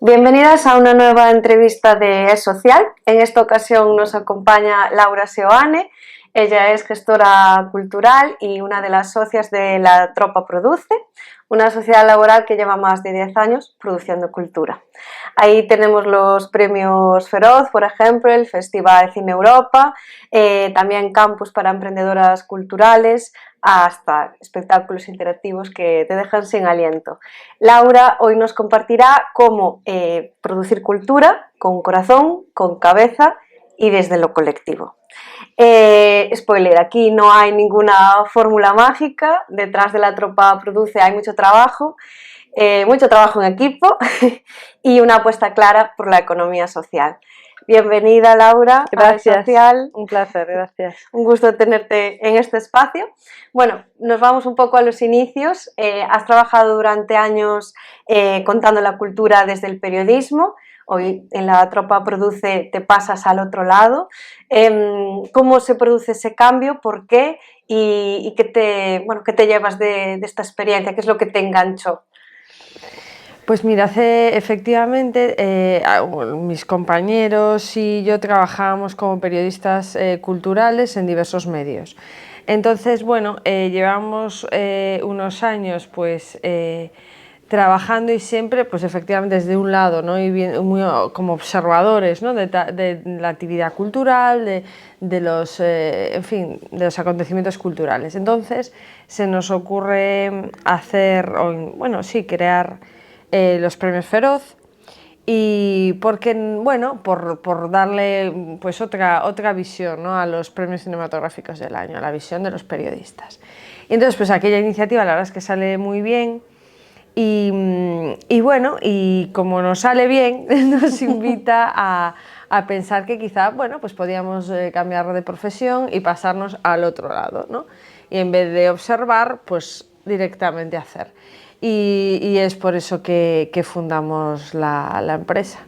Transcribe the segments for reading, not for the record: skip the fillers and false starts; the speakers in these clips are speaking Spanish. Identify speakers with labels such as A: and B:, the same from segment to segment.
A: Bienvenidas a una nueva entrevista de Es Social. En esta ocasión nos acompaña Laura Seoane. Ella es gestora cultural y una de las socias de La Tropa Produce, una sociedad laboral que lleva más de 10 años produciendo cultura. Ahí tenemos los premios Feroz, por ejemplo, el Festival Cine Europa, también campus para emprendedoras culturales, hasta espectáculos interactivos que te dejan sin aliento. Laura hoy nos compartirá cómo producir cultura con corazón, con cabeza y desde lo colectivo. Spoiler, aquí no hay ninguna fórmula mágica, detrás de La Tropa Produce hay mucho trabajo en equipo y una apuesta clara por la economía social. Bienvenida, Laura.
B: Gracias,
A: a Social.
B: un placer, gracias.
A: Un gusto tenerte en este espacio. Bueno, nos vamos un poco a los inicios. Has trabajado durante años contando la cultura desde el periodismo. Hoy en La Tropa Produce te pasas al otro lado. ¿Cómo se produce ese cambio? ¿Por qué? ¿Y qué te llevas de esta experiencia? ¿Qué es lo que te enganchó?
B: Pues mira, efectivamente mis compañeros y yo trabajábamos como periodistas culturales en diversos medios. Entonces, bueno, llevamos unos años pues trabajando y siempre, pues efectivamente desde un lado, ¿no? Y bien, muy, como observadores, ¿no? de la actividad cultural, de los, en fin, de los acontecimientos culturales. Entonces se nos ocurre crear los premios Feroz, y porque, bueno, por darle pues otra visión, ¿no? A los premios cinematográficos del año, a la visión de los periodistas. Y entonces pues aquella iniciativa la verdad es que sale muy bien. Y bueno, y como nos sale bien, nos invita a pensar que quizá, bueno, pues podíamos cambiar de profesión y pasarnos al otro lado, ¿no? Y en vez de observar, pues directamente hacer. Y es por eso que fundamos la empresa.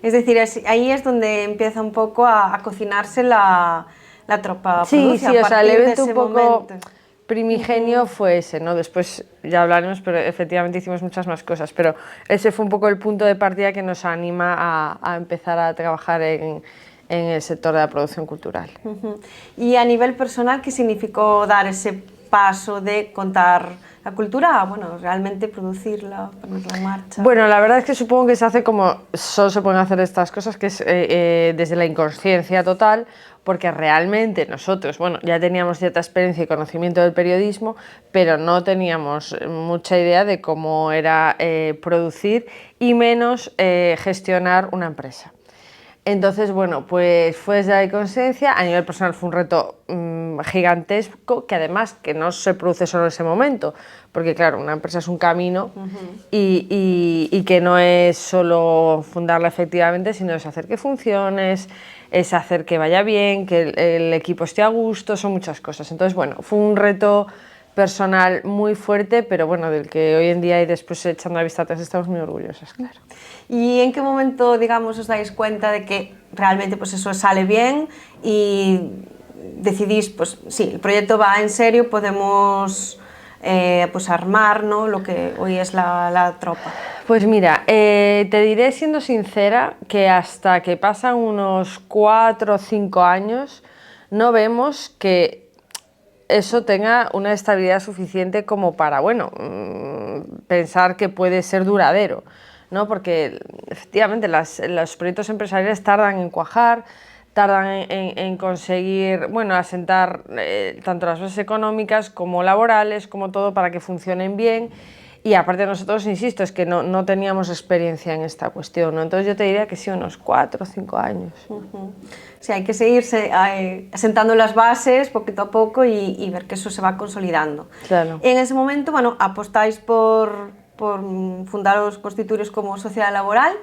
A: Es decir, ahí es donde empieza un poco a cocinarse la Tropa Produce.
B: Sí, o sea, el evento un poco
A: momento
B: primigenio fue ese, ¿no? Después ya hablaremos, pero efectivamente hicimos muchas más cosas, pero ese fue un poco el punto de partida que nos anima a empezar a trabajar en el sector de la producción cultural.
A: Y a nivel personal, ¿qué significó dar ese paso de contar la cultura a, bueno, realmente producirla, ponerla en marcha?
B: Bueno, la verdad es que supongo que se hace como solo se pueden hacer estas cosas, que es desde la inconsciencia total, porque realmente nosotros, bueno, ya teníamos cierta experiencia y conocimiento del periodismo, pero no teníamos mucha idea de cómo era producir y menos gestionar una empresa. Entonces, bueno, pues fue desde la inconsciencia. A nivel personal fue un reto gigantesco, que además que no se produce solo en ese momento, porque claro, una empresa es un camino y que no es solo fundarla efectivamente, sino es hacer que funcione, es hacer que vaya bien, que el equipo esté a gusto, son muchas cosas. Entonces, bueno, fue un reto personal muy fuerte, pero bueno, del que hoy en día y después echando la vista atrás estamos muy orgullosas, claro.
A: ¿Y en qué momento, digamos, os dais cuenta de que realmente pues eso sale bien y decidís, pues sí, el proyecto va en serio, podemos pues armar, ¿no?, lo que hoy es la Tropa?
B: Pues mira, te diré siendo sincera que hasta que pasan unos 4 o 5 años no vemos que eso tenga una estabilidad suficiente como para, bueno, pensar que puede ser duradero, ¿no? Porque efectivamente los proyectos empresariales tardan en cuajar, tardan en conseguir, bueno, asentar tanto las bases económicas como laborales, como todo, para que funcionen bien. Y aparte nosotros, insisto, es que no teníamos experiencia en esta cuestión, ¿no? Entonces yo te diría que sí, unos 4 o 5 años.
A: Sí, hay que seguirse asentando las bases poquito a poco y ver que eso se va consolidando.
B: Claro.
A: En ese momento, bueno, apostáis por fundaros, constituiros como sociedad laboral.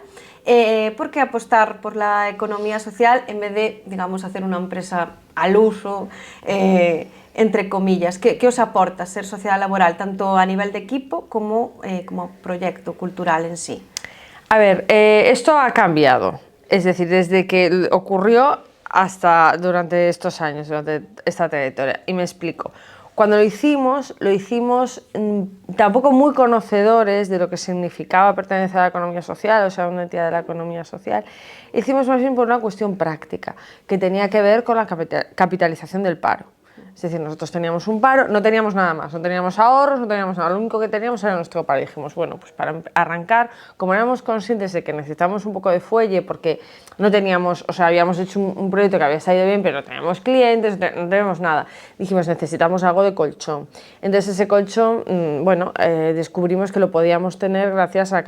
A: ¿Por qué apostar por la economía social en vez de, digamos, hacer una empresa al uso, entre comillas? ¿Qué os aporta ser sociedad laboral, tanto a nivel de equipo como proyecto cultural en sí?
B: A ver, esto ha cambiado, es decir, desde que ocurrió hasta durante estos años, durante esta trayectoria, y me explico. cuando lo hicimos tampoco muy conocedores de lo que significaba pertenecer a la economía social, o sea, una entidad de la economía social. Hicimos más bien por una cuestión práctica, que tenía que ver con la capitalización del paro. Es decir, nosotros teníamos un paro, no teníamos nada más, no teníamos ahorros, no teníamos nada, lo único que teníamos era nuestro paro. Y dijimos, bueno, pues para arrancar, como éramos conscientes de que necesitábamos un poco de fuelle, porque no teníamos, o sea, habíamos hecho un proyecto que había salido bien, pero no teníamos clientes, no teníamos nada, dijimos, necesitamos algo de colchón. Entonces ese colchón, bueno, descubrimos que lo podíamos tener gracias a la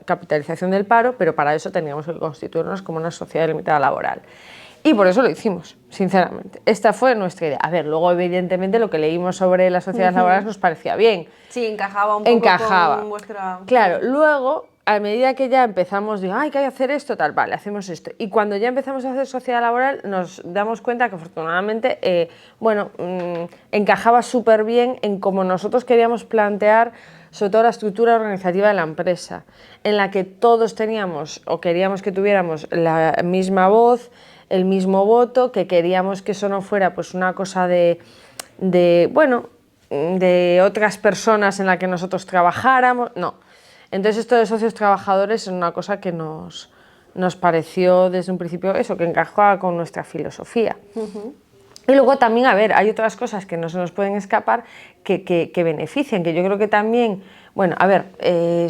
B: capitalización del paro, pero para eso teníamos que constituirnos como una sociedad limitada laboral. Y por eso lo hicimos, sinceramente. Esta fue nuestra idea. A ver, luego evidentemente lo que leímos sobre las sociedades laborales nos parecía bien.
A: Sí, encajaba un poco con vuestra...
B: Claro, luego, a medida que ya empezamos, digo, hay que hacer esto, tal, vale, hacemos esto. Y cuando ya empezamos a hacer sociedad laboral, nos damos cuenta que afortunadamente, bueno, encajaba súper bien en cómo nosotros queríamos plantear sobre todo la estructura organizativa de la empresa, en la que todos teníamos o queríamos que tuviéramos la misma voz, el mismo voto, que queríamos que eso no fuera pues una cosa de otras personas en la que nosotros trabajáramos, no. Entonces esto de socios trabajadores es una cosa que nos pareció desde un principio eso, que encajaba con nuestra filosofía. Y luego también, a ver, hay otras cosas que no se nos pueden escapar que benefician, que yo creo que también, bueno, a ver,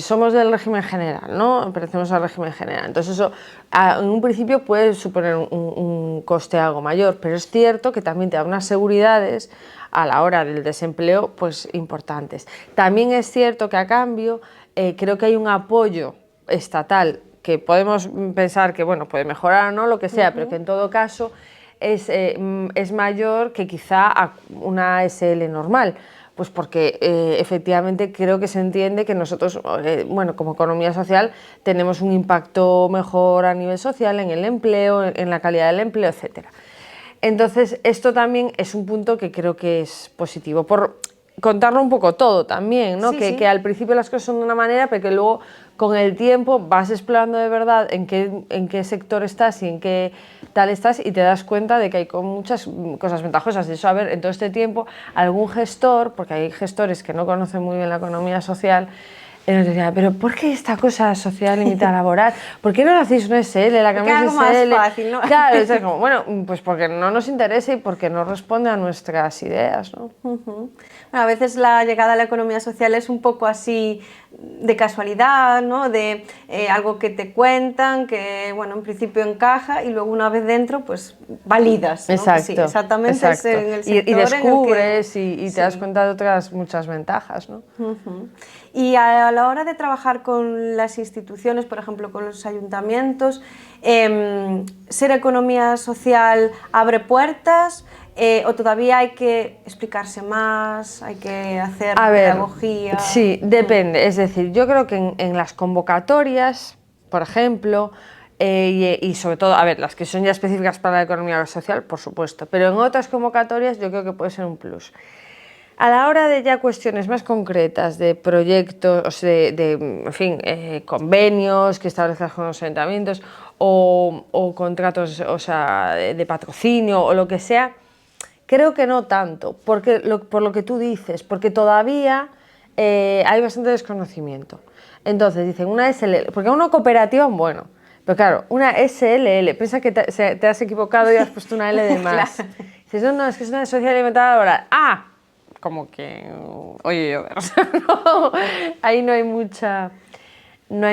B: somos del régimen general, ¿no? Pertenecemos al régimen general, entonces eso en un principio puede suponer un coste algo mayor, pero es cierto que también te da unas seguridades a la hora del desempleo pues importantes. También es cierto que a cambio creo que hay un apoyo estatal que podemos pensar que, bueno, puede mejorar o no, lo que sea, pero que en todo caso es mayor que quizá a una ASL normal, pues porque efectivamente creo que se entiende que nosotros, bueno, como economía social tenemos un impacto mejor a nivel social, en el empleo, en la calidad del empleo, etc. Entonces esto también es un punto que creo que es positivo, por contarlo un poco todo también, ¿no?
A: Sí.
B: Que al principio las cosas son de una manera, pero que luego con el tiempo vas explorando de verdad en qué sector estás y en qué tal estás y te das cuenta de que hay muchas cosas ventajosas. De eso, a ver, en todo este tiempo, algún gestor, porque hay gestores que no conocen muy bien la economía social, nos decía, pero ¿por qué esta cosa social limitada laboral? ¿Por qué no hacéis un SL? La
A: que algo más fácil, ¿no?
B: Claro, es como, bueno, pues porque no nos interesa y porque no responde a nuestras ideas, ¿no?
A: Bueno, a veces la llegada a la economía social es un poco así de casualidad, ¿no? De algo que te cuentan, que bueno, en principio encaja y luego una vez dentro, pues validas, ¿no?
B: Exacto,
A: sí, exactamente.
B: exacto.
A: Es en el sector
B: y descubres
A: en el que...
B: y te das cuenta de otras muchas ventajas, ¿no?
A: Y a la hora de trabajar con las instituciones, por ejemplo, con los ayuntamientos, ¿ser economía social abre puertas? ¿O todavía hay que explicarse más, hay que hacer pedagogía?
B: Sí, depende. Es decir, yo creo que en las convocatorias, por ejemplo, y sobre todo, a ver, las que son ya específicas para la economía social, por supuesto, pero en otras convocatorias yo creo que puede ser un plus. A la hora de ya cuestiones más concretas de proyectos, en fin, convenios que establezcas con los ayuntamientos o contratos, o sea, de patrocinio o lo que sea, creo que no tanto, porque por lo que tú dices, porque todavía hay bastante desconocimiento. Entonces dicen una SLL, porque una cooperativa, bueno, pero claro, una SLL, piensa que te has equivocado y has puesto una L de más.
A: Claro.
B: Dices, no, es que es una sociedad limitada laboral. ¡Ah! Como que, oye, yo, o sea, no, ahí no hay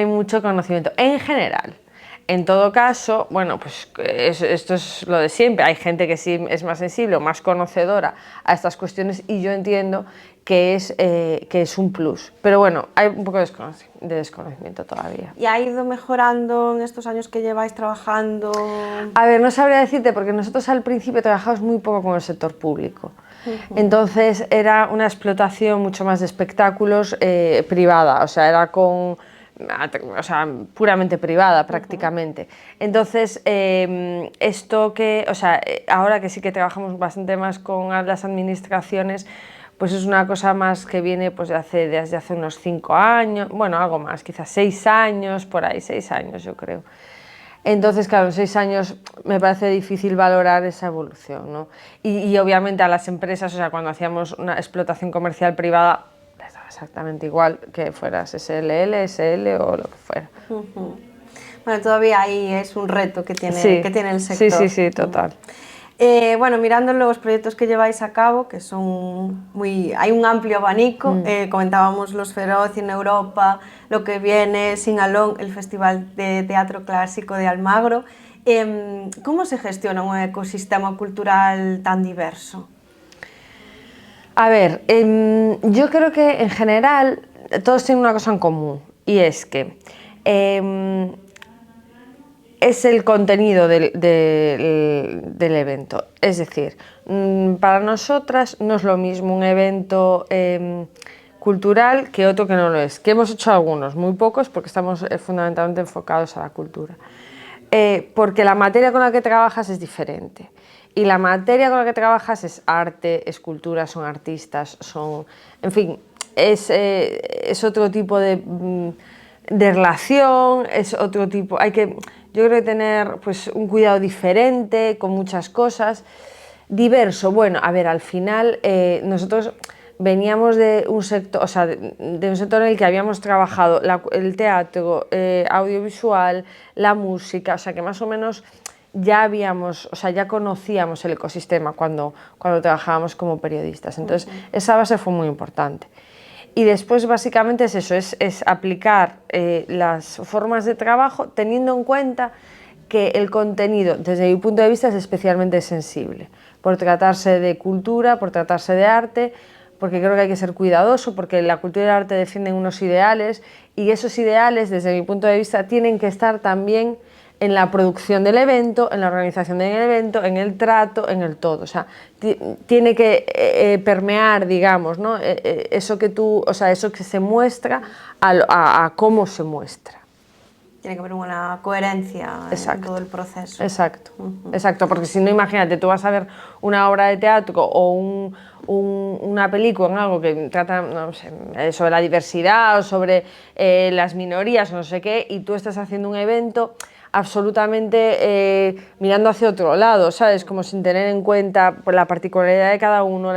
B: mucho conocimiento. En general, en todo caso, bueno, pues esto es lo de siempre. Hay gente que sí es más sensible o más conocedora a estas cuestiones y yo entiendo que es un plus. Pero bueno, hay un poco de desconocimiento todavía.
A: ¿Y ha ido mejorando en estos años que lleváis trabajando?
B: A ver, no sabría decirte, porque nosotros al principio trabajamos muy poco con el sector público. Entonces era una explotación mucho más de espectáculos privada, o sea, era puramente privada prácticamente. Entonces, ahora que sí que trabajamos bastante más con las administraciones, pues es una cosa más que viene pues desde hace unos 5 años, bueno, algo más, quizás 6 años, por ahí, 6 años yo creo. Entonces, claro, en 6 años me parece difícil valorar esa evolución, ¿no? Y obviamente a las empresas, o sea, cuando hacíamos una explotación comercial privada, les daba exactamente igual que fueras SLL, SL o lo que fuera.
A: Bueno, todavía ahí es un reto que tiene el sector.
B: Sí, total.
A: Bueno, mirando los proyectos que lleváis a cabo, que son hay un amplio abanico, comentábamos Los Feroz en Europa, lo que viene, Singalón, el Festival de Teatro Clásico de Almagro. ¿Cómo se gestiona un ecosistema cultural tan diverso?
B: A ver, yo creo que en general todos tienen una cosa en común, y es que es el contenido del evento. Es decir, para nosotras no es lo mismo un evento cultural que otro que no lo es. Que hemos hecho algunos, muy pocos, porque estamos fundamentalmente enfocados a la cultura. Porque la materia con la que trabajas es diferente. Y la materia con la que trabajas es arte, es cultura, son artistas, son... En fin, es otro tipo de relación, es otro tipo... Yo creo que tener pues, un cuidado diferente con muchas cosas. Diverso, bueno, a ver, al final nosotros veníamos de un sector, o sea, de un sector en el que habíamos trabajado el teatro, audiovisual, la música, o sea, que más o menos ya ya conocíamos el ecosistema cuando trabajábamos como periodistas. Entonces, esa base fue muy importante. Y después básicamente es eso, es aplicar las formas de trabajo teniendo en cuenta que el contenido, desde mi punto de vista, es especialmente sensible, por tratarse de cultura, por tratarse de arte, porque creo que hay que ser cuidadoso, porque la cultura y el arte defienden unos ideales, y esos ideales, desde mi punto de vista, tienen que estar también en la producción del evento, en la organización del evento, en el trato, en el todo. O sea, tiene que permear, digamos, ¿no? Eso que eso que se muestra a cómo se muestra.
A: Tiene que haber una coherencia en todo el proceso.
B: Exacto, exacto, porque si no, imagínate, tú vas a ver una obra de teatro o una película en algo que trata, no sé, sobre la diversidad o sobre las minorías o no sé qué, y tú estás haciendo un evento absolutamente mirando hacia otro lado, ¿sabes? Como sin tener en cuenta la particularidad de cada uno,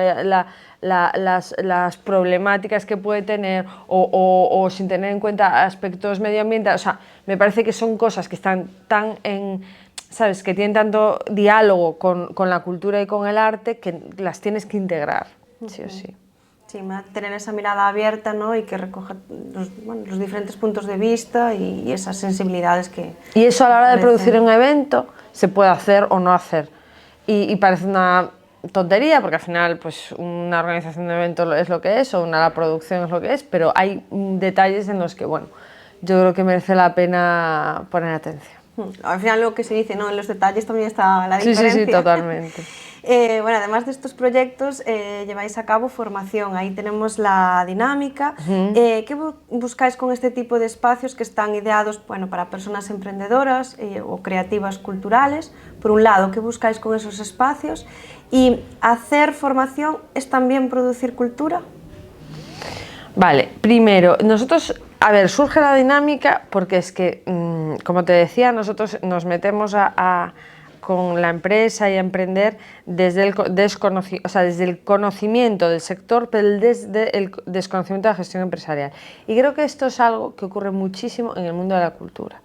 B: las problemáticas que puede tener o sin tener en cuenta aspectos medioambientales. O sea, me parece que son cosas que están tan ¿sabes? Que tienen tanto diálogo con la cultura y con el arte que las tienes que integrar, sí o sí.
A: Sí, tener esa mirada abierta, ¿no? Y que recoja los diferentes puntos de vista y esas sensibilidades que...
B: Y eso a la hora de producir un evento se puede hacer o no hacer. Y parece una tontería, porque al final pues, una organización de evento es lo que es, o la producción es lo que es, pero hay detalles en los que, bueno, yo creo que merece la pena poner atención.
A: Al final lo que se dice, ¿no? En los detalles también está la diferencia.
B: Sí, totalmente.
A: Bueno, además de estos proyectos, lleváis a cabo formación. Ahí tenemos la dinámica. ¿Qué buscáis con este tipo de espacios que están ideados, bueno, para personas emprendedoras o creativas culturales? Por un lado, ¿qué buscáis con esos espacios? ¿Y hacer formación es también producir cultura?
B: Vale, primero, nosotros, a ver, surge la dinámica porque es que, como te decía, nosotros nos metemos con la empresa y a emprender desde el conocimiento del sector, pero desde el desconocimiento de la gestión empresarial. Y creo que esto es algo que ocurre muchísimo en el mundo de la cultura.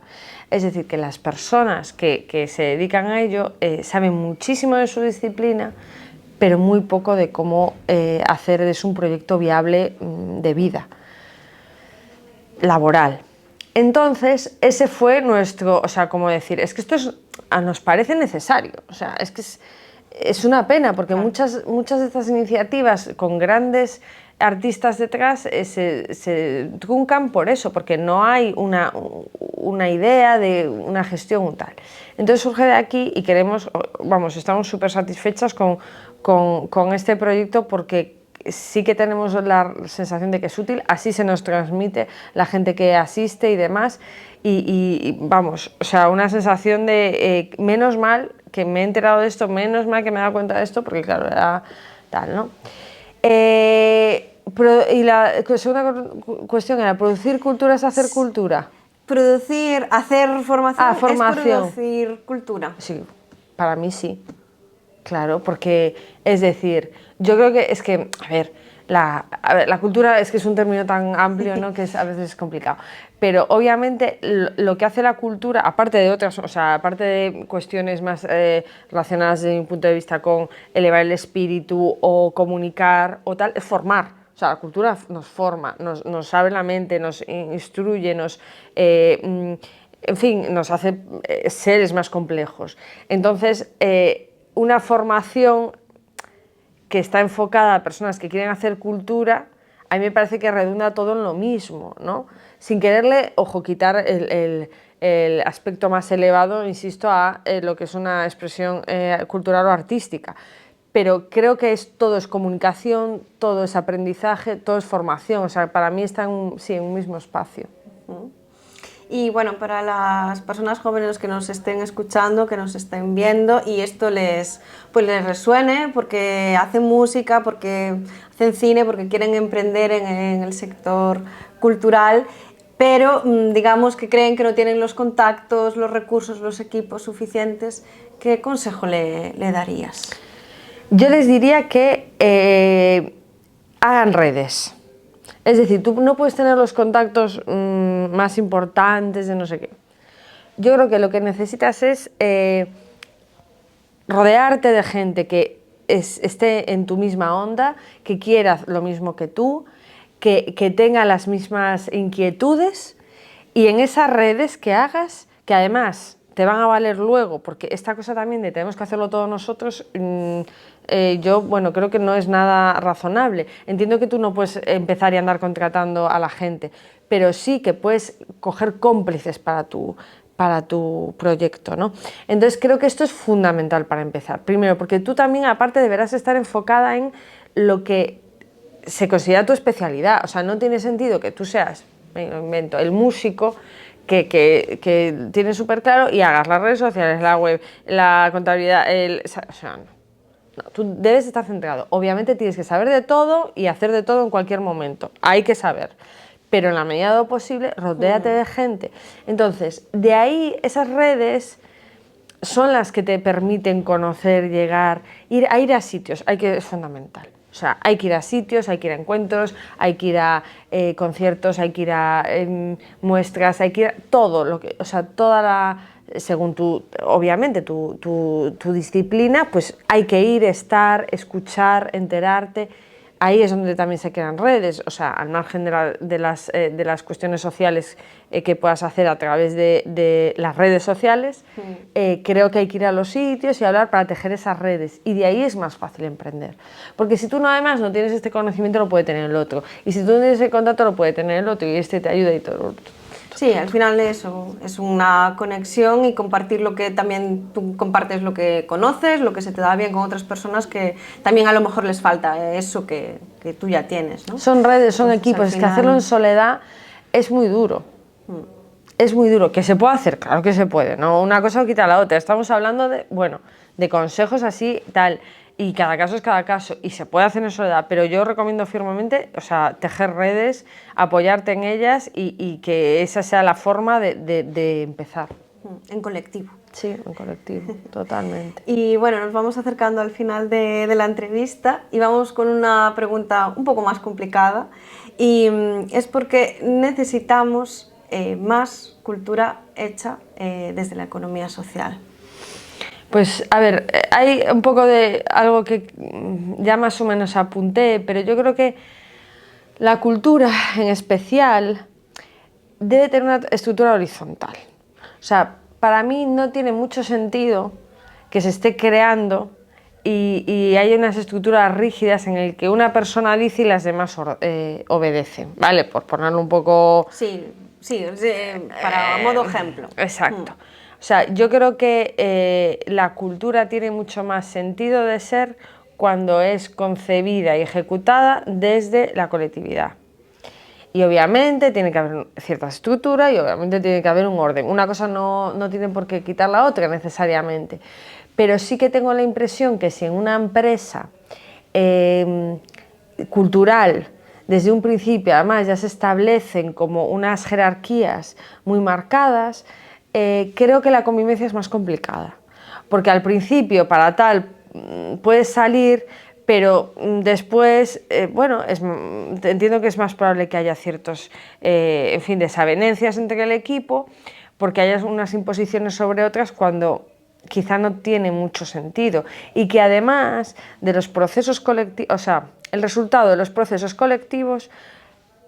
B: Es decir, que las personas que se dedican a ello saben muchísimo de su disciplina, pero muy poco de cómo hacer de eso un proyecto viable de vida laboral. Entonces, ese fue nuestro, o sea, como decir, es que esto nos parece necesario, o sea, es que es una pena, porque muchas de estas iniciativas con grandes artistas detrás se truncan por eso, porque no hay una idea de una gestión tal. Entonces surge de aquí y estamos súper satisfechas con este proyecto porque sí que tenemos la sensación de que es útil, así se nos transmite la gente que asiste y demás, y vamos, o sea, una sensación de menos mal que me he enterado de esto, menos mal que me he dado cuenta de esto, porque claro, era tal, ¿no? Y la segunda cuestión era, ¿producir cultura es hacer cultura?
A: Producir, hacer formación,
B: formación.
A: es producir cultura.
B: Sí, para mí sí. Claro, porque, es decir, yo creo que es que, a ver, la cultura es que es un término tan amplio, ¿no? Que a veces es complicado. Pero obviamente lo que hace la cultura, aparte de otras, o sea, aparte de cuestiones más relacionadas desde mi punto de vista con elevar el espíritu o comunicar o tal, es formar. O sea, la cultura nos forma, nos abre la mente, nos instruye, en fin, nos hace seres más complejos. Entonces, una formación que está enfocada a personas que quieren hacer cultura, a mí me parece que redunda todo en lo mismo, ¿no? Sin quererle, ojo, quitar el aspecto más elevado, insisto, a lo que es una expresión cultural o artística. Pero creo que todo es comunicación, todo es aprendizaje, todo es formación. O sea, para mí está en un mismo espacio.
A: Y bueno, para las personas jóvenes que nos estén escuchando, que nos estén viendo y esto les resuene porque hacen música, porque hacen cine, porque quieren emprender en el sector cultural, pero digamos que creen que no tienen los contactos, los recursos, los equipos suficientes, ¿qué consejo le darías?
B: Yo les diría que hagan redes. Es decir, tú no puedes tener los contactos más importantes de no sé qué. Yo creo que lo que necesitas es rodearte de gente que esté en tu misma onda, que quiera lo mismo que tú, que tenga las mismas inquietudes, y en esas redes que hagas, que además te van a valer luego, porque esta cosa también de tenemos que hacerlo todos nosotros, yo, bueno, creo que no es nada razonable. Entiendo que tú no puedes empezar y andar contratando a la gente, pero sí que puedes coger cómplices para tu proyecto, ¿no? Entonces creo que esto es fundamental para empezar. Primero, porque tú también, aparte, deberás estar enfocada en lo que se considera tu especialidad. O sea, no tiene sentido que tú seas, me invento, el músico que tiene súper claro y hagas las redes sociales, la web, la contabilidad, o sea, no, tú debes estar centrado. Obviamente tienes que saber de todo y hacer de todo en cualquier momento. Hay que saber. Pero en la medida de lo posible, rodéate de gente. Entonces, de ahí esas redes son las que te permiten conocer, llegar, ir a sitios, es fundamental. O sea, hay que ir a sitios, hay que ir a encuentros, hay que ir a conciertos, hay que ir a muestras, hay que ir a todo, o sea, según obviamente tu disciplina, pues hay que ir, estar, escuchar, enterarte. Ahí es donde también se crean redes, o sea, al margen de las cuestiones sociales que puedas hacer a través de las redes sociales, creo que hay que ir a los sitios y hablar para tejer esas redes, y de ahí es más fácil emprender. Porque si tú además no tienes este conocimiento, lo puede tener el otro, y si tú no tienes el contacto, lo puede tener el otro, y este te ayuda y todo lo otro.
A: Sí, al final eso es una conexión y compartir lo que también tú compartes, lo que conoces, lo que se te da bien con otras personas que también a lo mejor les falta eso que tú ya tienes, ¿no?
B: Son redes, son
A: Entonces,
B: equipos,
A: final...
B: es que hacerlo en soledad es muy duro. Es muy duro. ¿Que se puede hacer? Claro que se puede, ¿no? Una cosa no quita la otra. Estamos hablando de consejos así, tal, y cada caso es cada caso, y se puede hacer en soledad, pero yo recomiendo firmemente, o sea, tejer redes, apoyarte en ellas y que esa sea la forma de empezar.
A: En colectivo.
B: Sí, en colectivo, totalmente.
A: Y bueno, nos vamos acercando al final de la entrevista y vamos con una pregunta un poco más complicada, y es porque necesitamos más cultura hecha desde la economía social.
B: Pues a ver, hay un poco de algo que ya más o menos apunté, pero yo creo que la cultura en especial debe tener una estructura horizontal. O sea, para mí no tiene mucho sentido que se esté creando y hay unas estructuras rígidas en el que una persona dice y las demás obedecen, ¿vale? Por ponerlo un poco...
A: Sí, para modo ejemplo.
B: Exacto. O sea, yo creo que la cultura tiene mucho más sentido de ser cuando es concebida y ejecutada desde la colectividad. Y obviamente tiene que haber cierta estructura y obviamente tiene que haber un orden. Una cosa no tiene por qué quitar la otra necesariamente. Pero sí que tengo la impresión que si en una empresa cultural desde un principio, además ya se establecen como unas jerarquías muy marcadas, creo que la convivencia es más complicada. Porque al principio, para tal, puedes salir, pero después, bueno, entiendo que es más probable que haya ciertos, en fin, desavenencias entre el equipo, porque haya unas imposiciones sobre otras cuando quizá no tiene mucho sentido. Y que además de los procesos colectivos, o sea, el resultado de los procesos colectivos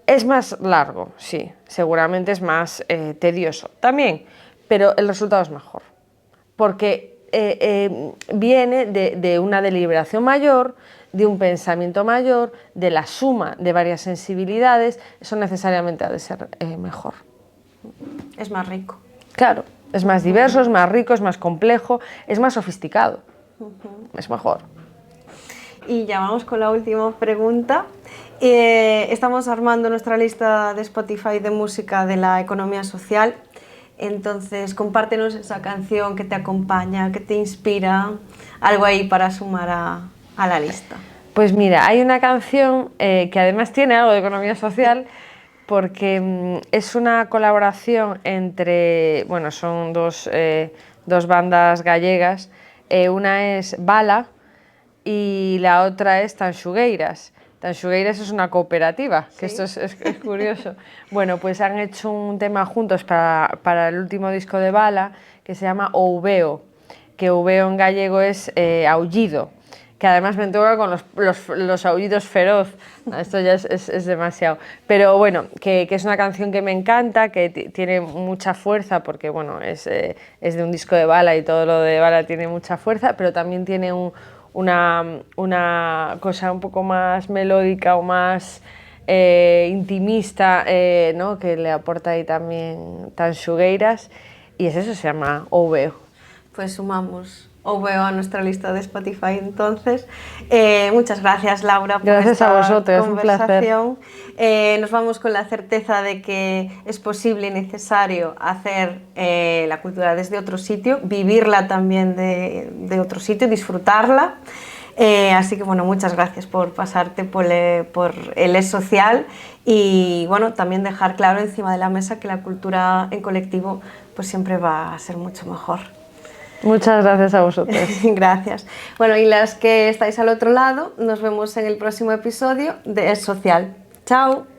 B: es más largo, sí, seguramente es más tedioso también, pero el resultado es mejor. Porque viene de una deliberación mayor, de un pensamiento mayor, de la suma de varias sensibilidades, eso necesariamente ha de ser mejor.
A: Es más rico.
B: Claro, es más diverso, es más rico, es más complejo, es más sofisticado, es mejor.
A: Y ya vamos con la última pregunta. Estamos armando nuestra lista de Spotify de música de la economía social. Entonces, compártenos esa canción que te acompaña, que te inspira, algo ahí para sumar a la lista.
B: Pues mira, hay una canción que además tiene algo de economía social, porque es una colaboración entre, bueno, son dos bandas gallegas, una es Bala y la otra es Tanxugueiras. Tanxugueiras es una cooperativa, que
A: ¿Sí?
B: esto es curioso. Bueno, pues han hecho un tema juntos para el último disco de Bala, que se llama Ouveo, que Ouveo en gallego es aullido, que además me toca con los aullidos feroz. Esto ya es demasiado. Pero bueno, que es una canción que me encanta, que tiene mucha fuerza, porque bueno, es de un disco de Bala y todo lo de Bala tiene mucha fuerza, pero también tiene una cosa un poco más melódica o más intimista, ¿no? Que le aporta ahí también Tanxugueiras, y es eso, se llama Ouveo.
A: Pues sumamos Ouveo a nuestra lista de Spotify entonces. Muchas gracias, Laura, por
B: Gracias
A: esta
B: a vosotros,
A: conversación.
B: un placer.
A: Nos vamos con la certeza de que es posible y necesario hacer la cultura desde otro sitio, vivirla también de otro sitio, disfrutarla. Así que bueno, muchas gracias por pasarte por el Es Social y bueno, también dejar claro encima de la mesa que la cultura en colectivo pues siempre va a ser mucho mejor.
B: Muchas gracias a vosotros.
A: Gracias. Bueno, y las que estáis al otro lado, nos vemos en el próximo episodio de Es Social. ¡Chao!